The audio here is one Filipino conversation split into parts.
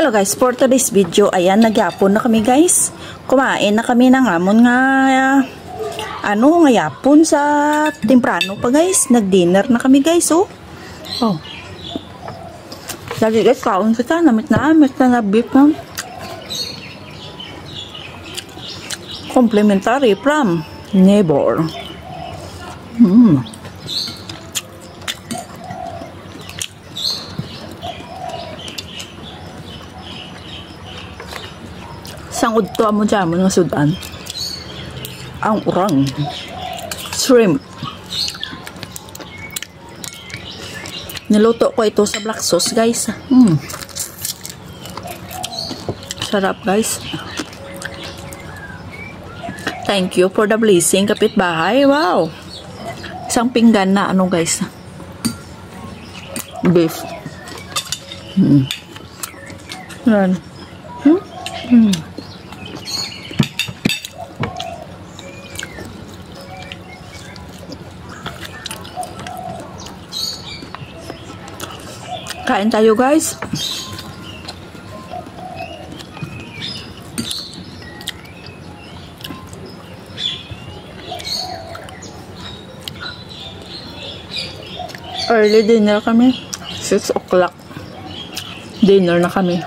Hello guys, for today's video, ayan, nagyapon na kami guys. Kumain na kami ng amon nga, ngayapon sa temprano pa guys. Nag-dinner na kami guys, oh. Oh. Dali guys, kaon kita, namit na beef na. Complimentary from neighbor. Sangod to amo dyan mo ng sudan. Ang urang. Shrimp. Niluto ko ito sa black sauce guys. Sarap guys. Thank you for the blessing, kapitbahay. Wow. Isang pinggan na guys. Beef. Yan. Kain tayo guys. Early dinner kami. 6 o'clock. Dinner na kami.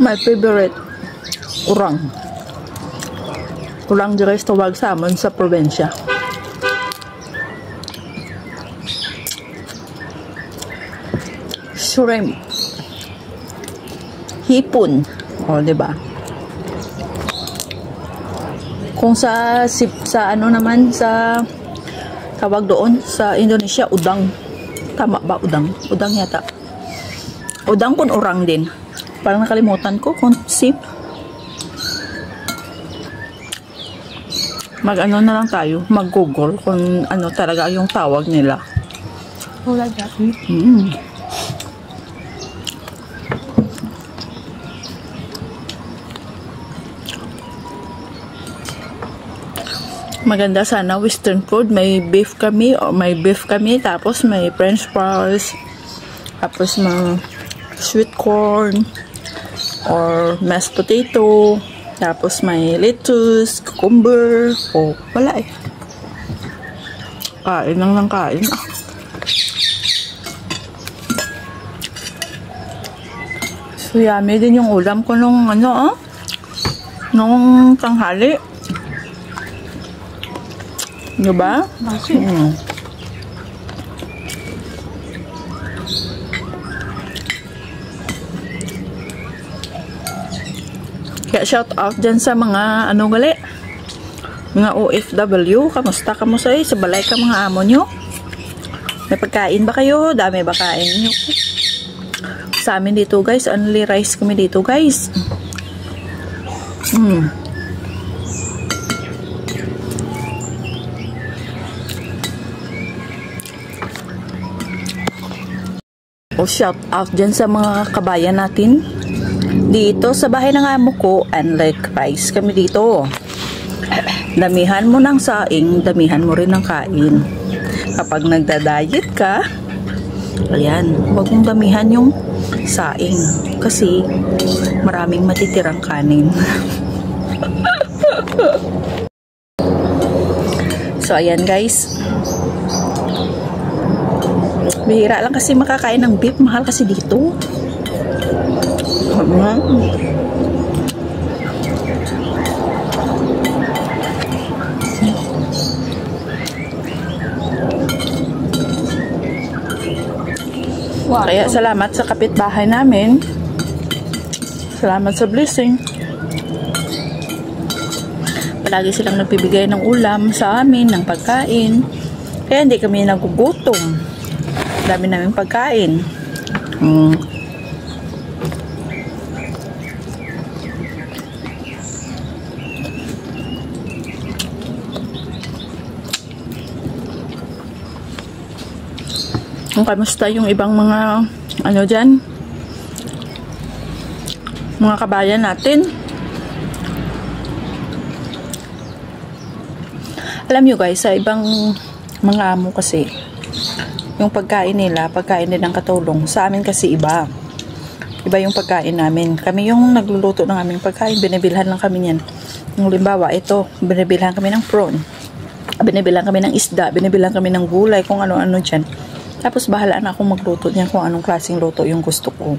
My favorite, urang. Urang guys, tawag sa amon sa probinsya. Shrimp. Hipon. O, diba? Kung sa naman, sa tawag doon, sa Indonesia, udang. Tama ba, udang? Udang yata. Udang kun urang din. Parang nakalimutan ko kung sip. Mag-ano na lang tayo, mag-google kung ano talaga yung tawag nila. Oh, like that. Maganda sana western food. May beef kami, tapos may french fries, tapos may sweet corn or mashed potato, tapos may lettuce, cucumber. Oh, wala eh. Kain lang ng kain. So, yummy din yung ulam ko nung nung tanghali. Diba? Kaya shout out dyan sa mga mga OFW. Kamusta sa balay ka mga amo nyo? May pagkain ba kayo? Dami ba kain nyo? Sa amin dito guys, only rice kami dito guys. Shout out dyan sa mga kabayan natin dito sa bahay ng amo ko. Unlike rice kami dito, damihan mo ng saing, damihan mo rin ng kain. Kapag nagda-diet ka, ayan, huwag mong damihan yung saing kasi maraming matitirang kanin. So ayan guys, bihira lang kasi makakain ng beef, mahal kasi dito. Wow. Kaya salamat sa kapitbahay namin. Salamat sa blessing. Palagi silang nagbibigay ng ulam sa amin, ng pagkain. Kaya hindi kami nagugutom. Dami namin pagkain. Kamusta yung ibang mga dyan? Mga kabayan natin. Alam nyo guys, sa ibang mga amo kasi, yung pagkain nila, pagkain din ng katulong. Sa amin kasi iba. Iba yung pagkain namin. Kami yung nagluluto ng aming pagkain. Binibilhan lang kami niyan. Yung limbawa, ito, binibilhan kami ng prawn. Binibilhan kami ng isda. Binibilhan kami ng gulay, kung ano-ano dyan. Tapos bahala na akong magluto niyan kung anong klaseng luto yung gusto ko.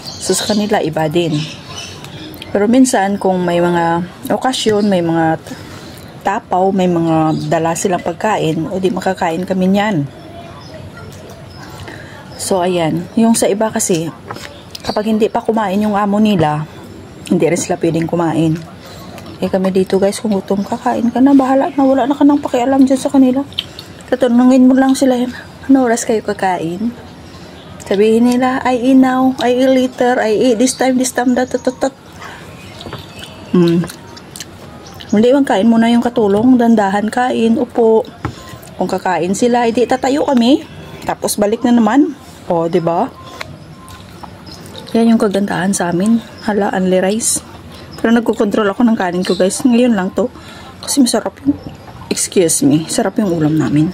So sa kanila, iba din. Pero minsan, kung may mga okasyon, may mga tapaw, may mga dala silang pagkain, o di makakain kami niyan. So, ayan. Yung sa iba kasi, kapag hindi pa kumain yung amo nila, hindi rin sila pwedeng kumain. Eh kami dito guys, kung gutom kakain ka na, bahala na, wala na ka nang pakialam dyan sa kanila. Tatanungin mo lang sila, ano oras kayo kakain? Sabihin nila, I eat now, I eat later, I eat this time, that. Hindi, magkain muna yung katulong, dandahan kain, upo. Kung kakain sila, hindi tatayo kami. Tapos balik na naman. O, diba? Yan yung kagandahan sa amin. Hala, only rice. Pero nagkukontrol ako ng kanin ko guys. Ngayon lang to. Kasi masarap yung, excuse me, sarap yung ulam namin.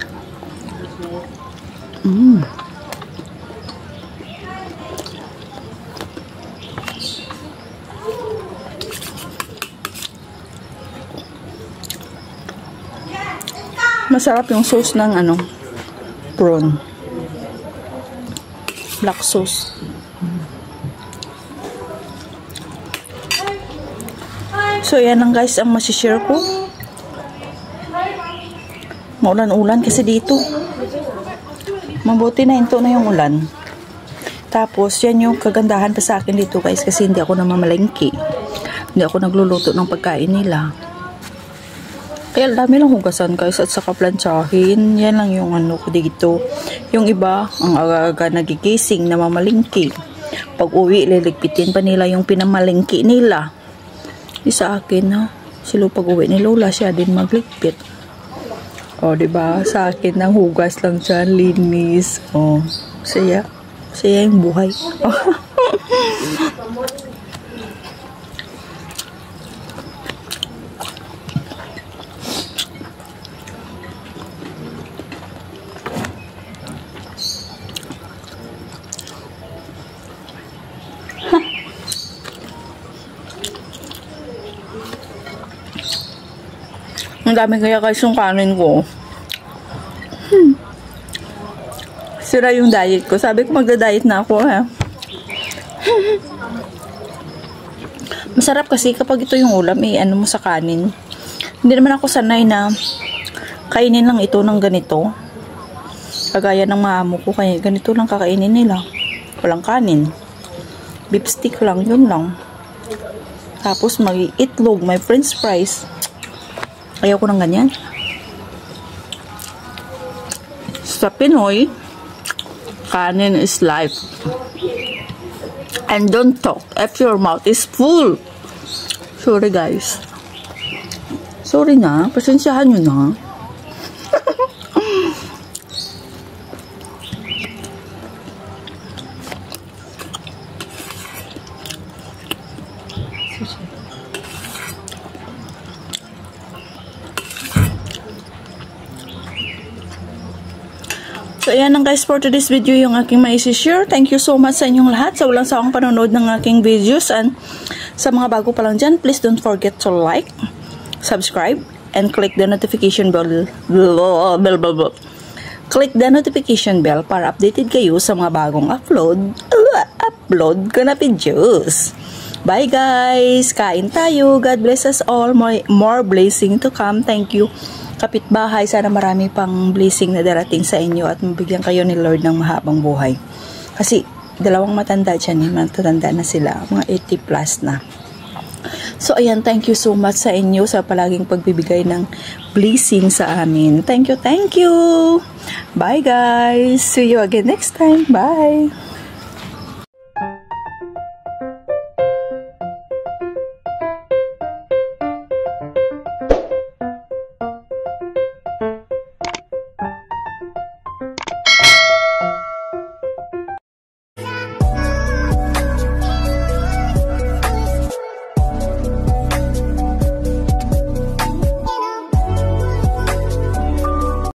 Masarap yung sauce ng prawn. Black sauce. So, yan lang guys ang masishare ko. Maulan-ulan kasi dito. Mabuti na hinto na yung ulan. Tapos, yan yung kagandahan pa sa akin dito guys kasi hindi ako namamalengke. Hindi ako nagluluto ng pagkain nila. Kaya dami lang hugasan guys at saka plantsahin. Yan lang yung ko dito. Yung iba, ang aga-aga nagigising, namamalengke. Pag uwi, liligpitin pa nila yung pinamalengke nila. Sa akin, sila pag uwi ni Lola, siya din magligpit. O, diba? Sa akin, ang hugas lang siya, linis. O, saya yung buhay. Ang dami kaya guys yung kanin ko. Sira yung diet ko. Sabi ko magda-diet na ako Masarap kasi kapag ito yung ulam mo sa kanin. Hindi naman ako sanay na kainin lang ito ng ganito. Kagaya ng mga amo ko, kaya ganito lang kakainin nila. Walang kanin. Beef stick lang, yun lang. Tapos may itlog, may french fries. Ayaw ko ng ganyan. Sa Pinoy, kanin is life. And don't talk if your mouth is full. Sorry guys. Sorry na. Pasensyahan nyo na. So, ayan lang guys for today's video yung aking maisishare. Thank you so much sa inyong lahat sa walang sawang panonood ng aking videos. And sa mga bago pa lang dyan, please don't forget to like, subscribe, and click the notification bell. Click the notification bell para updated kayo sa mga bagong upload ko na videos. Bye guys! Kain tayo. God bless us all. More blessing to come. Thank you. Kapitbahay, sana marami pang blessing na darating sa inyo at mabigyan kayo ni Lord ng mahabang buhay. Kasi, dalawang matanda dyan, matanda na sila, mga 80 plus na. So, ayan, thank you so much sa inyo sa palaging pagbibigay ng blessing sa amin. Thank you, thank you! Bye guys! See you again next time. Bye!